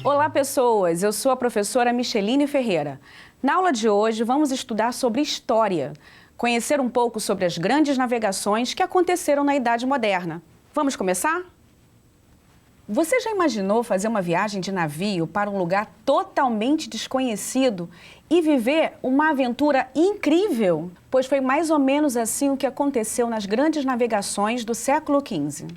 Olá, pessoas! Eu sou a professora Micheline Ferreira. Na aula de hoje, vamos estudar sobre história, conhecer um pouco sobre as grandes navegações que aconteceram na Idade Moderna. Vamos começar? Você já imaginou fazer uma viagem de navio para um lugar totalmente desconhecido e viver uma aventura incrível? Pois foi mais ou menos assim o que aconteceu nas grandes navegações do século XV.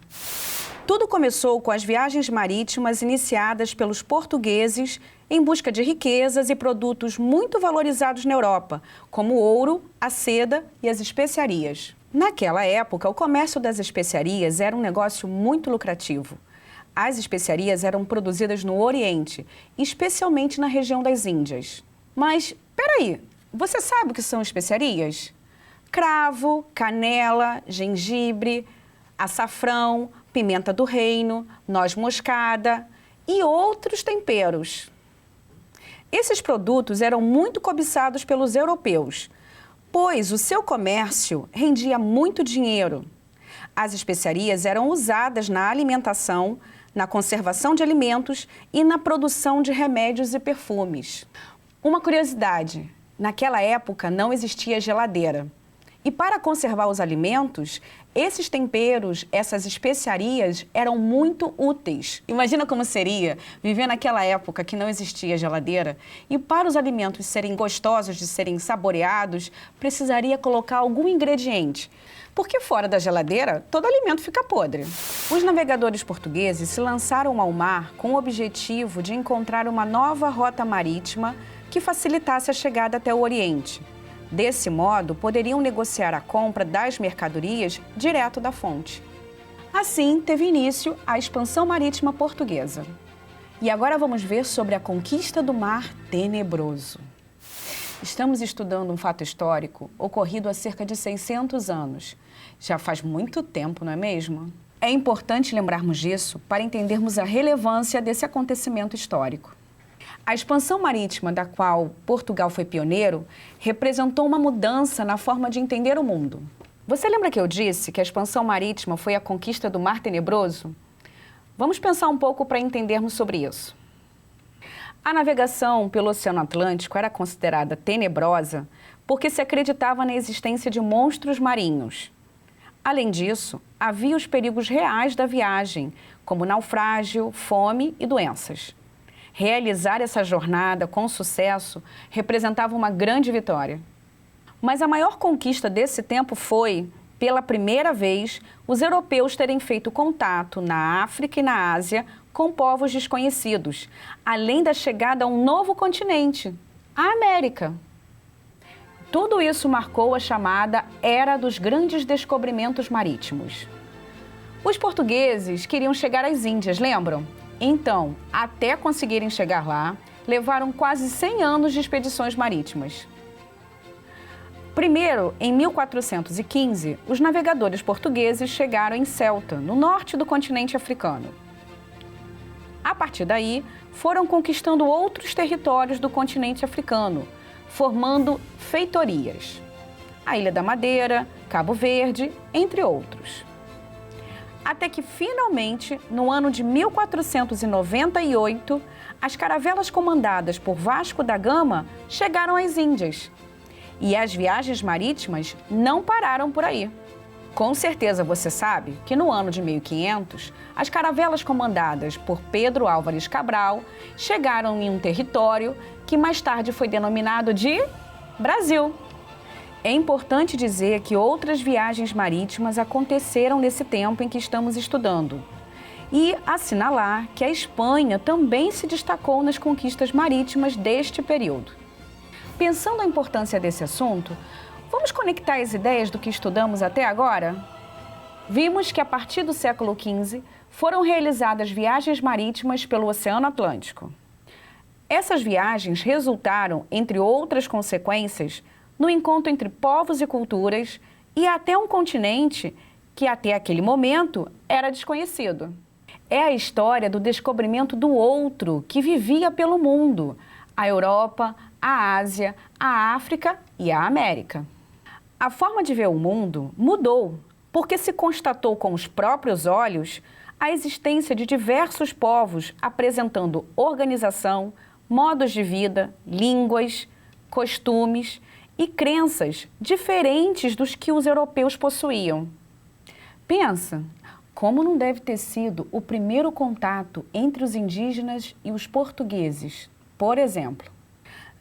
Tudo começou com as viagens marítimas iniciadas pelos portugueses em busca de riquezas e produtos muito valorizados na Europa, como o ouro, a seda e as especiarias. Naquela época, o comércio das especiarias era um negócio muito lucrativo. As especiarias eram produzidas no Oriente, especialmente na região das Índias. Mas, peraí, você sabe o que são especiarias? Cravo, canela, gengibre, açafrão, pimenta do reino, noz moscada e outros temperos. Esses produtos eram muito cobiçados pelos europeus, pois o seu comércio rendia muito dinheiro. As especiarias eram usadas na alimentação, na conservação de alimentos e na produção de remédios e perfumes. Uma curiosidade, naquela época não existia geladeira. E para conservar os alimentos, esses temperos, essas especiarias eram muito úteis. Imagina como seria viver naquela época que não existia geladeira e para os alimentos serem gostosos de serem saboreados, precisaria colocar algum ingrediente. Porque fora da geladeira, todo alimento fica podre. Os navegadores portugueses se lançaram ao mar com o objetivo de encontrar uma nova rota marítima que facilitasse a chegada até o Oriente. Desse modo, poderiam negociar a compra das mercadorias direto da fonte. Assim, teve início a expansão marítima portuguesa. E agora vamos ver sobre a conquista do Mar Tenebroso. Estamos estudando um fato histórico ocorrido há cerca de 600 anos. Já faz muito tempo, não é mesmo? É importante lembrarmos disso para entendermos a relevância desse acontecimento histórico. A expansão marítima da qual Portugal foi pioneiro representou uma mudança na forma de entender o mundo. Você lembra que eu disse que a expansão marítima foi a conquista do Mar Tenebroso? Vamos pensar um pouco para entendermos sobre isso. A navegação pelo Oceano Atlântico era considerada tenebrosa porque se acreditava na existência de monstros marinhos. Além disso, havia os perigos reais da viagem, como naufrágio, fome e doenças. Realizar essa jornada com sucesso representava uma grande vitória. Mas a maior conquista desse tempo foi, pela primeira vez, os europeus terem feito contato na África e na Ásia com povos desconhecidos, além da chegada a um novo continente, a América. Tudo isso marcou a chamada Era dos Grandes Descobrimentos Marítimos. Os portugueses queriam chegar às Índias, lembram? Então, até conseguirem chegar lá, levaram quase 100 anos de expedições marítimas. Primeiro, em 1415, os navegadores portugueses chegaram em Ceuta, no norte do continente africano. A partir daí, foram conquistando outros territórios do continente africano, formando feitorias. A Ilha da Madeira, Cabo Verde, entre outros. Até que, finalmente, no ano de 1498, as caravelas comandadas por Vasco da Gama chegaram às Índias. E as viagens marítimas não pararam por aí. Com certeza você sabe que no ano de 1500, as caravelas comandadas por Pedro Álvares Cabral chegaram em um território que mais tarde foi denominado de Brasil. É importante dizer que outras viagens marítimas aconteceram nesse tempo em que estamos estudando. E assinalar que a Espanha também se destacou nas conquistas marítimas deste período. Pensando a importância desse assunto, vamos conectar as ideias do que estudamos até agora? Vimos que a partir do século XV foram realizadas viagens marítimas pelo Oceano Atlântico. Essas viagens resultaram, entre outras consequências, no encontro entre povos e culturas e até um continente que até aquele momento era desconhecido. É a história do descobrimento do outro que vivia pelo mundo, a Europa, a Ásia, a África e a América. A forma de ver o mundo mudou, porque se constatou com os próprios olhos a existência de diversos povos apresentando organização, modos de vida, línguas, costumes e crenças diferentes dos que os europeus possuíam. Pensa, como não deve ter sido o primeiro contato entre os indígenas e os portugueses, por exemplo.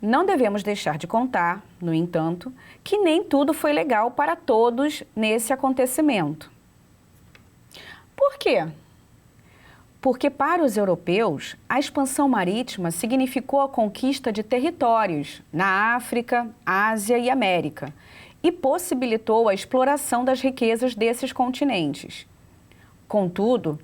Não devemos deixar de contar, no entanto, que nem tudo foi legal para todos nesse acontecimento. Por quê? Porque para os europeus, a expansão marítima significou a conquista de territórios na África, Ásia e América e possibilitou a exploração das riquezas desses continentes. Contudo,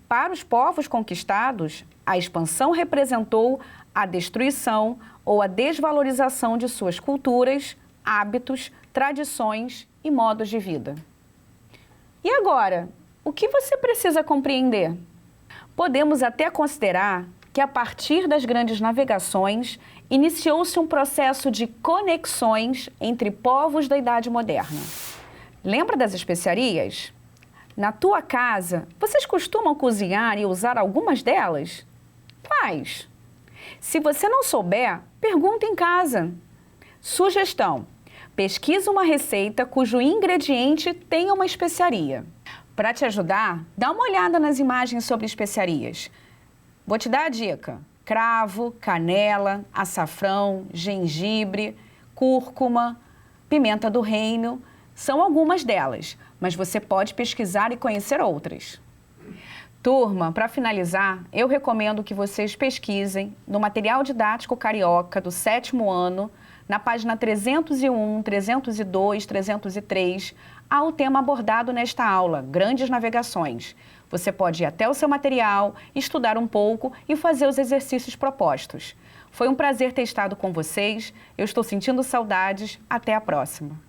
para os povos conquistados, a expansão representou a destruição ou a desvalorização de suas culturas, hábitos, tradições e modos de vida. E agora, o que você precisa compreender? Podemos até considerar que, a partir das grandes navegações, iniciou-se um processo de conexões entre povos da Idade Moderna. Lembra das especiarias? Na tua casa, vocês costumam cozinhar e usar algumas delas? Quais? Se você não souber, pergunta em casa. Sugestão: pesquisa uma receita cujo ingrediente tenha uma especiaria. Para te ajudar, dá uma olhada nas imagens sobre especiarias. Vou te dar a dica: cravo, canela, açafrão, gengibre, cúrcuma, pimenta do reino, são algumas delas, mas você pode pesquisar e conhecer outras. Turma, para finalizar, eu recomendo que vocês pesquisem no material didático carioca do 7º ano, na página 301, 302, 303, há o tema abordado nesta aula, Grandes Navegações. Você pode ir até o seu material, estudar um pouco e fazer os exercícios propostos. Foi um prazer ter estado com vocês, eu estou sentindo saudades, até a próxima.